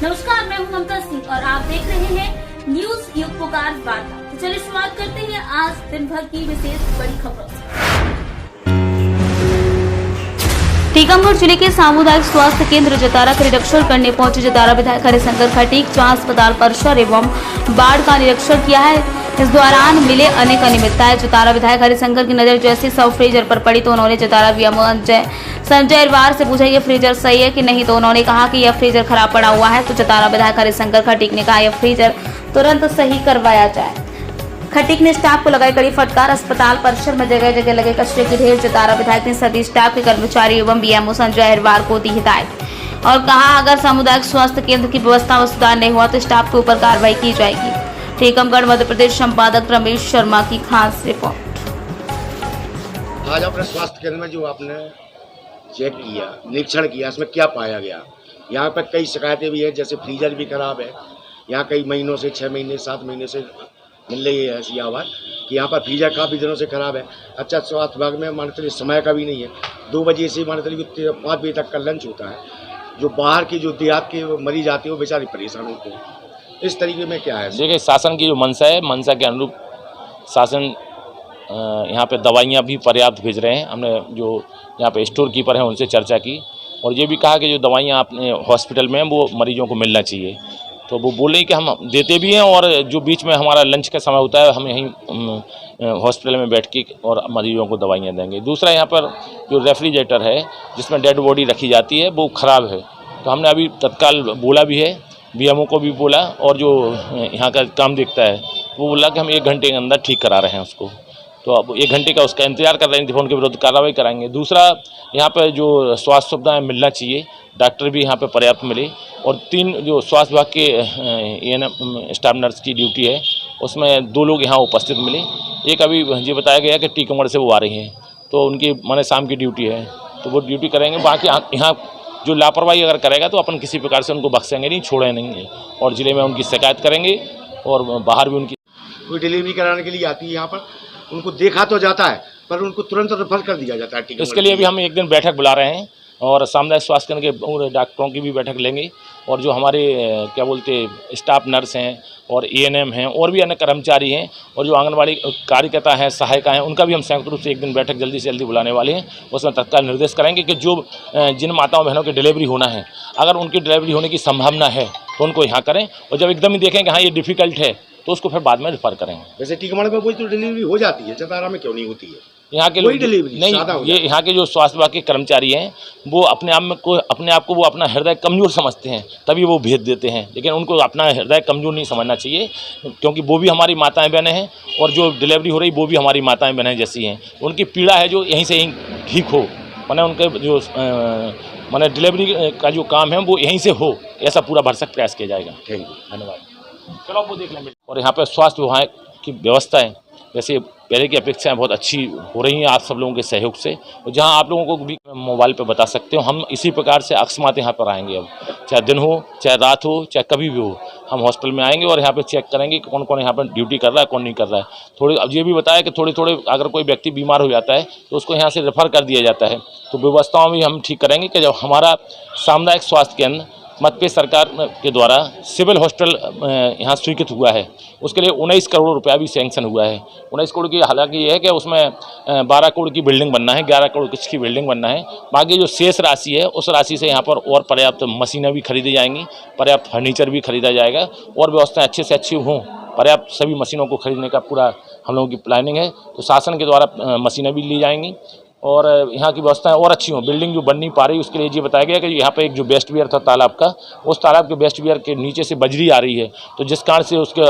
नमस्कार, मैं हूं ममता सिंह और आप देख रहे हैं न्यूज युग पुकार वार्ता। तो चलिए शुरुआत करते हैं आज दिन भर की विशेष बड़ी खबरों से। टीकमगढ़ जिले के सामुदायिक स्वास्थ्य केंद्र जतारा का निरीक्षण करने पहुंचे जतारा विधायक हरिशंकर खटीक जहां अस्पताल परिसर एवं बाढ़ का निरीक्षण किया है। इस दौरान मिले अनेक अनियमितताएं। जतारा विधायक हरिशंकर की नजर जैसे सब फ्रीजर पर पड़ी तो उन्होंने जतारा वीएमओ संजय अरवार से पूछा ये फ्रीजर सही है कि नहीं, तो उन्होंने कहा कि यह फ्रीजर खराब पड़ा हुआ है। तो जतारा विधायक हरिशंकर खटीक ने कहा यह फ्रीजर तुरंत सही करवाया जाए। खटीक ने स्टाफ को लगाई कड़ी फटकार। अस्पताल परिसर में जगह जगह लगे कचरे के ढेर। जतारा विधायक ने सभी स्टाफ के कर्मचारी एवं वीएमओ संजय अरवार को दी हिदायत और कहा अगर सामुदायिक स्वास्थ्य केंद्र की व्यवस्था में सुधार नहीं हुआ तो स्टाफ के ऊपर कार्रवाई की जाएगी। टीकमगढ़ मध्य प्रदेश संपादक रमेश शर्मा की खास रिपोर्ट। आज अपने स्वास्थ्य केंद्र में जो आपने चेक किया, निरीक्षण किया, इसमें क्या पाया गया? यहाँ पर कई शिकायतें भी है, जैसे फ्रीजर भी खराब है। यहाँ कई महीनों से 6 महीने 7 महीने से मिल रही है ऐसी आवाज़ कि यहाँ पर फ्रीजर काफ़ी दिनों से खराब है। अच्छा, स्वास्थ्य विभाग में मान चलिए समय का भी नहीं है। 2 बजे से मान चलिए 5 बजे तक का लंच होता है। जो बाहर की जो देहात के मरीज आते हैं वो बेचारे परेशान होते हैं। इस तरीके में क्या है? देखिए, शासन की जो मंशा है, मंशा के अनुरूप शासन यहाँ पे दवाइयाँ भी पर्याप्त भेज रहे हैं। हमने जो यहाँ पे स्टोर कीपर हैं उनसे चर्चा की और ये भी कहा कि जो दवाइयाँ अपने हॉस्पिटल में हैं वो मरीजों को मिलना चाहिए। तो वो बोले कि हम देते भी हैं और जो बीच में हमारा लंच का समय होता है हम यहीं हॉस्पिटल में बैठ के और मरीजों को दवाइयाँ देंगे। दूसरा, यहाँ पर जो रेफ्रिजरेटर है जिसमें डेड बॉडी रखी जाती है वो ख़राब है। तो हमने अभी तत्काल बोला भी है, वीएमओ को भी बोला और जो यहाँ का काम देखता है वो बोला कि हम 1 घंटे के अंदर ठीक करा रहे हैं उसको। तो अब 1 घंटे का उसका इंतजार कर रहे हैं, उनके विरुद्ध कार्रवाई कराएंगे। दूसरा, यहाँ पर जो स्वास्थ्य सुविधाएं मिलना चाहिए, डॉक्टर भी यहाँ पे पर्याप्त मिले। और 3 जो स्वास्थ्य विभाग के एएनएम स्टाफ नर्स की ड्यूटी है उसमें 2 लोग यहाँ उपस्थित मिले। एक अभी ये बताया गया कि टीकमगढ़ से वो आ रही हैं, तो उनकी माने शाम की ड्यूटी है तो वो ड्यूटी करेंगे। बाकी यहाँ जो लापरवाही अगर करेगा तो अपन किसी प्रकार से उनको बख्शेंगे नहीं, छोड़े नहीं और ज़िले में उनकी शिकायत करेंगे और बाहर भी उनकी। कोई डिलीवरी कराने के लिए आती है यहाँ पर, उनको देखा तो जाता है पर उनको तुरंत रेफर कर दिया जाता है। इसके लिए भी हम एक दिन बैठक बुला रहे हैं और सामुदायिक स्वास्थ्य केंद्र के डॉक्टरों की भी बैठक लेंगे और जो हमारे क्या बोलते स्टाफ नर्स हैं और एएनएम हैं और भी अन्य कर्मचारी हैं और जो आंगनबाड़ी कार्यकर्ता हैं, सहायिका हैं, उनका भी हम संयुक्त रूप से एक दिन बैठक जल्दी से जल्दी बुलाने वाले हैं। उसमें तत्काल निर्देश करेंगे कि जो जिन माताओं बहनों की डिलीवरी होना है, अगर उनकी डिलीवरी होने की संभावना है तो उनको यहाँ करें और जब एकदम ही देखें कि हाँ ये डिफ़िकल्ट है तो उसको फिर बाद में रेफर करें। वैसे टीकमगढ़ में कोई तो डिलीवरी हो जाती है, जतारा में क्यों नहीं होती है? यहाँ के कोई डिलीवरी नहीं, ये यहाँ के जो स्वास्थ्य विभाग के कर्मचारी हैं वो अपने आप को वो अपना हृदय कमज़ोर समझते हैं, तभी वो भेज देते हैं। लेकिन उनको अपना हृदय कमज़ोर नहीं समझना चाहिए, क्योंकि वो भी हमारी माताएं बहनें हैं और जो डिलीवरी हो रही वो भी हमारी माताएं बहनें जैसी हैं। उनकी पीड़ा है जो यहीं से यहीं ठीक हो, माने उनके जो माने डिलीवरी का जो काम है वो यहीं से हो, ऐसा पूरा भरसक प्रयास किया जाएगा। थैंक यू, धन्यवाद। चलो वो देख लेंगे। और यहाँ पर स्वास्थ्य विभाग की व्यवस्थाएँ वैसे पहले की अपेक्षाएं बहुत अच्छी हो रही हैं आप सब लोगों के सहयोग से, और जहां आप लोगों को भी मोबाइल पे बता सकते हो। हम इसी प्रकार से अकस्मात यहाँ पर आएंगे, अब चाहे दिन हो, चाहे रात हो, चाहे कभी भी हो, हम हॉस्पिटल में आएंगे और यहाँ पे चेक करेंगे कि कौन कौन यहाँ पर ड्यूटी कर रहा है, कौन नहीं कर रहा है। थोड़ी अब ये भी बताया कि थोड़े अगर कोई व्यक्ति बीमार हो जाता है तो उसको यहाँ से रेफर कर दिया जाता है। तो व्यवस्थाओं में हम ठीक करेंगे कि जब हमारा सामुदायिक स्वास्थ्य केंद्र मध्य प्रदेश सरकार के द्वारा सिविल हॉस्पिटल यहाँ स्वीकृत हुआ है, उसके लिए 19 करोड़ रुपया भी सैंक्शन हुआ है। 19 करोड़ की हालांकि ये है कि उसमें 12 करोड़ की बिल्डिंग बनना है, 11 करोड़ की बिल्डिंग बनना है। बाकी जो शेष राशि है उस राशि से यहाँ पर और पर्याप्त मशीनें भी खरीदी जाएंगी, पर्याप्त फर्नीचर भी खरीदा जाएगा और व्यवस्थाएँ अच्छे से अच्छी हों। पर्याप्त सभी मशीनों को खरीदने का पूरा हम लोगों की प्लानिंग है। तो शासन के द्वारा मशीनें भी ली जाएंगी और यहाँ की व्यवस्थाएं और अच्छी हों। बिल्डिंग जो बन नहीं पा रही उसके लिए ये बताया गया कि यहाँ पे एक जो वेस्ट वियर था तालाब का, उस तालाब के वेस्ट वियर के नीचे से बजरी आ रही है, तो जिस कारण से उसके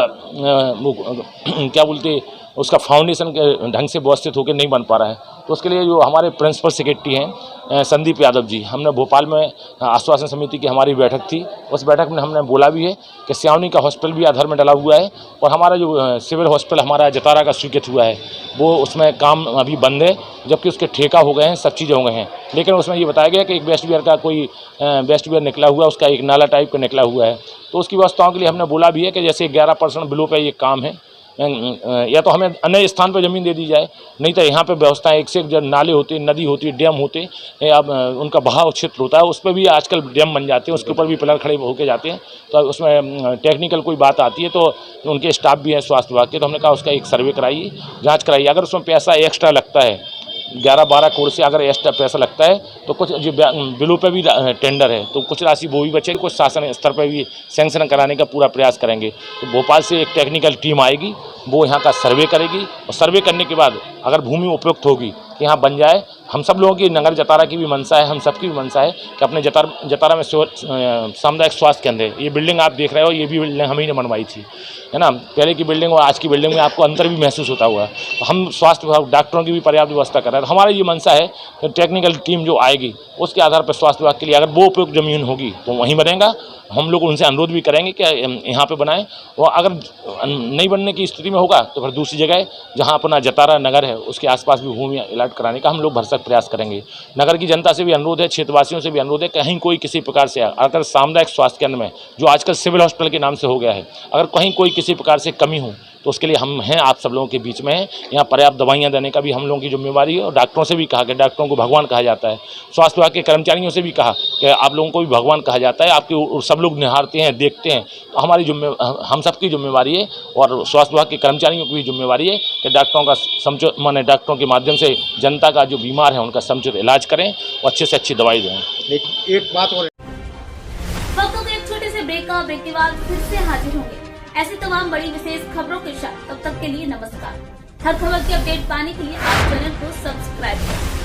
क्या बोलते उसका फाउंडेशन के ढंग से व्यवस्थित होकर नहीं बन पा रहा है। तो उसके लिए जो हमारे प्रिंसिपल सेक्रेटरी हैं संदीप यादव जी, हमने भोपाल में आश्वासन समिति की हमारी बैठक थी, उस बैठक में हमने बोला भी है कि सियावनी का हॉस्पिटल भी आधार में डला हुआ है और हमारा जो सिविल हॉस्पिटल हमारा जतारा का स्वीकृत हुआ है वो उसमें काम अभी बंद है, जबकि उसके ठेका हो गए हैं, सब चीज़ें हो गए हैं। लेकिन उसमें ये बताया गया कि एक वेस्ट वियर का कोई वेस्ट वियर निकला हुआ है, उसका एक नाला टाइप का निकला हुआ है, तो उसकी व्यवस्थाओं के लिए हमने बोला भी है कि जैसे 11% बिलो पे ये काम है या तो हमें अन्य स्थान पर ज़मीन दे दी जाए, नहीं तो यहाँ पे व्यवस्थाएं एक से एक जो नाले होते हैं, नदी होती है, डैम होते हैं, अब उनका बहाव क्षेत्र होता है, उस पर भी आजकल डैम बन जाते हैं, उसके ऊपर भी पिलर खड़े होके जाते हैं। तो उसमें टेक्निकल कोई बात आती है तो उनके स्टाफ भी हैं स्वास्थ्य विभाग के, तो हमने कहा उसका एक सर्वे कराइए, जाँच कराइए। अगर उसमें पैसा एक्स्ट्रा लगता है 11-12 करोड़ से अगर एक्स्ट्रा पैसा लगता है तो कुछ जो बिलों पे भी टेंडर है तो कुछ राशि वो भी बचेगी, कुछ शासन स्तर पर भी सैंक्शन कराने का पूरा प्रयास करेंगे। तो भोपाल से एक टेक्निकल टीम आएगी, वो यहाँ का सर्वे करेगी और सर्वे करने के बाद अगर भूमि उपयुक्त होगी कि यहाँ बन जाए, हम सब लोगों की नगर जतारा की भी मंशा है, हम सबकी भी मंशा है कि अपने जतारा में सामुदायिक स्वास्थ्य केंद्र है। ये बिल्डिंग आप देख रहे हो, ये भी बिल्डिंग हम ही ने बनवाई थी, है ना। पहले की बिल्डिंग और आज की बिल्डिंग में आपको अंतर भी महसूस होता हुआ। तो हम स्वास्थ्य विभाग डॉक्टरों की भी पर्याप्त व्यवस्था कर रहे हैं। तो हमारा ये मंशा है कि टेक्निकल टीम जो आएगी उसके आधार पर स्वास्थ्य विभाग के लिए अगर वो उपयुक्त जमीन होगी तो वहीं बनेगा। हम लोग उनसे अनुरोध भी करेंगे कि यहाँ पे बनाएं, और अगर नहीं बनने की स्थिति में होगा तो फिर दूसरी जगह जहाँ अपना जतारा नगर है उसके आसपास भी भूमि अलॉट कराने का हम लोग भरसक प्रयास करेंगे। नगर की जनता से भी अनुरोध है, क्षेत्रवासियों से भी अनुरोध है, कहीं कोई किसी प्रकार से अगर सामुदायिक स्वास्थ्य केंद्र में जो आजकल सिविल हॉस्पिटल के नाम से हो गया है, अगर कहीं कोई किसी प्रकार से कमी हो तो उसके लिए हम हैं, आप सब लोगों के बीच में हैं। यहाँ पर्याप्त दवाइयाँ देने का भी हम लोगों की जिम्मेवारी है, और डॉक्टरों से भी कहा कि डॉक्टरों को भगवान कहा जाता है, स्वास्थ्य विभाग के कर्मचारियों से भी कहा कि आप लोगों को भी भगवान कहा जाता है, आपके सब लोग निहारते हैं, देखते हैं। तो हमारी हम सबकी जिम्मेवारी है और स्वास्थ्य विभाग के कर्मचारियों की भी जिम्मेवारी है कि डॉक्टरों का डॉक्टरों के माध्यम से जनता का जो बीमार है उनका समुचित इलाज करें और अच्छे से अच्छी दवाई दें। एक बात और, वक्त एक छोटे से ब्रेक का, ब्रेक के बाद फिर से हाजिर होंगे ऐसी तमाम बड़ी विशेष खबरों के साथ। तब तक के लिए नमस्कार। हर खबर की अपडेट पाने के लिए आप चैनल को सब्सक्राइब करें।